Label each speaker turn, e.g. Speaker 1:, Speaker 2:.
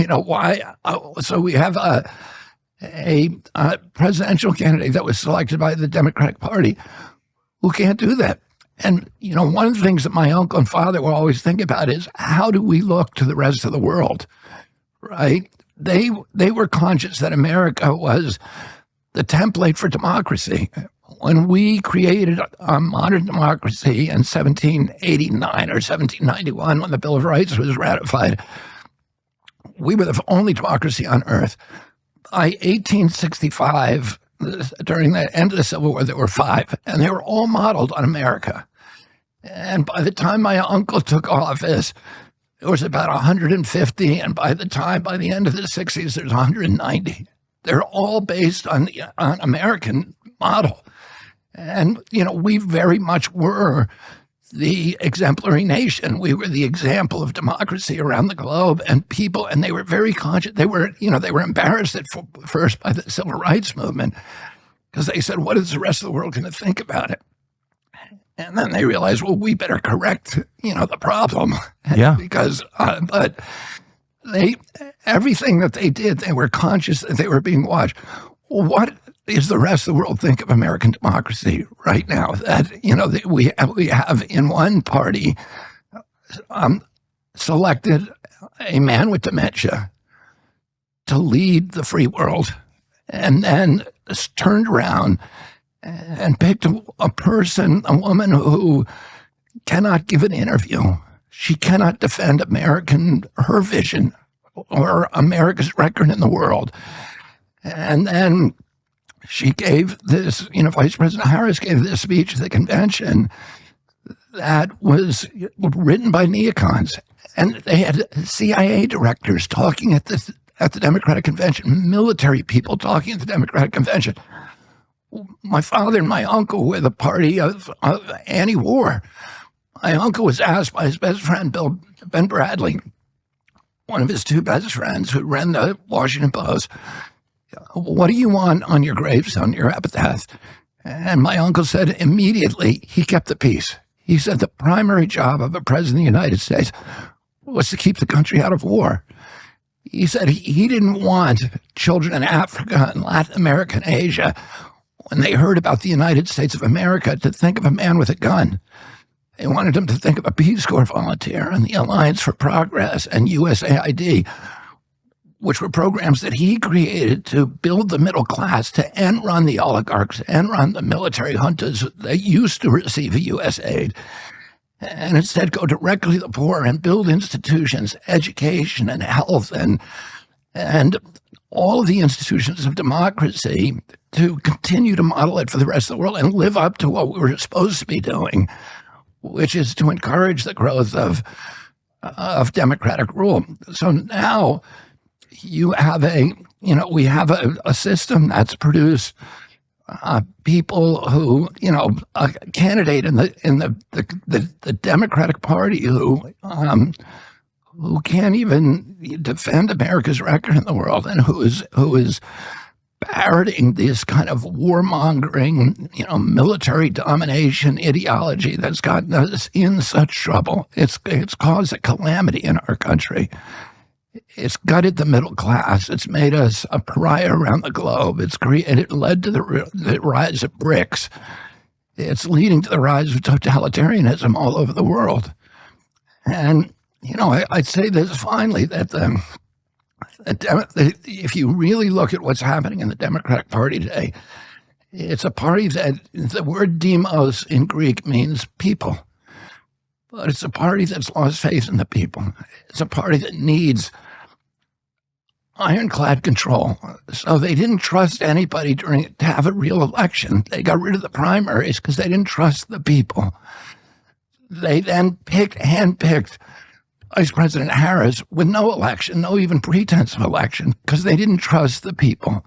Speaker 1: why? So we have a presidential candidate that was selected by the Democratic Party who can't do that. And, one of the things that my uncle and father will always think about is, how do we look to the rest of the world, right? They were conscious that America was the template for democracy. When we created a modern democracy in 1789 or 1791, when the Bill of Rights was ratified, we were the only democracy on earth. By 1865, during the end of the Civil War, there were 5, and they were all modeled on America. And by the time my uncle took office, there was about 150, and by the end of the 60s, there's 190. They're all based on American model. And, we very much were the exemplary nation. We were the example of democracy around the globe, and they were very conscious. They were embarrassed at first by the civil rights movement, because they said, what is the rest of the world going to think about it? And then they realized, well, we better correct, the problem.
Speaker 2: Yeah.
Speaker 1: But everything that they did, they were conscious that they were being watched. Well, what does the rest of the world think of American democracy right now? That, that we have in one party selected a man with dementia to lead the free world, and then turned around and picked a woman who cannot give an interview. She cannot defend her vision or America's record in the world. And then she gave this, Vice President Harris gave this speech at the convention that was written by neocons. And they had CIA directors talking at the Democratic Convention, military people talking at the Democratic Convention. My father and my uncle were the party of anti-war. My uncle was asked by his best friend, Ben Bradley, one of his 2 best friends who ran the Washington Post, what do you want on your gravestone, your epitaph? And my uncle said immediately, he kept the peace. He said the primary job of a president of the United States was to keep the country out of war. He said he didn't want children in Africa and Latin America and Asia, when they heard about the United States of America, to think of a man with a gun. They wanted them to think of a Peace Corps volunteer and the Alliance for Progress and USAID, which were programs that he created to build the middle class, to end run the oligarchs, end run the military juntas that used to receive U.S. aid, and instead go directly to the poor and build institutions, education and health, and all of the institutions of democracy, to continue to model it for the rest of the world and live up to what we were supposed to be doing, which is to encourage the growth of democratic rule. So now you have we have a system that's produced people who, a candidate in the Democratic Party who can't even defend America's record in the world, and who is parroting this kind of warmongering, military domination ideology that's gotten us in such trouble. It's caused a calamity in our country. It's gutted the middle class. It's made us a pariah around the globe. It led to the rise of BRICS. It's leading to the rise of totalitarianism all over the world. And, I'd say this finally, that if you really look at what's happening in the Democratic Party today, it's a party that the word demos in Greek means people. But it's a party that's lost faith in the people. It's a party that needs ironclad control. So they didn't trust anybody to have a real election. They got rid of the primaries because they didn't trust the people. They then handpicked Vice President Harris with no election, no even pretense of election, because they didn't trust the people.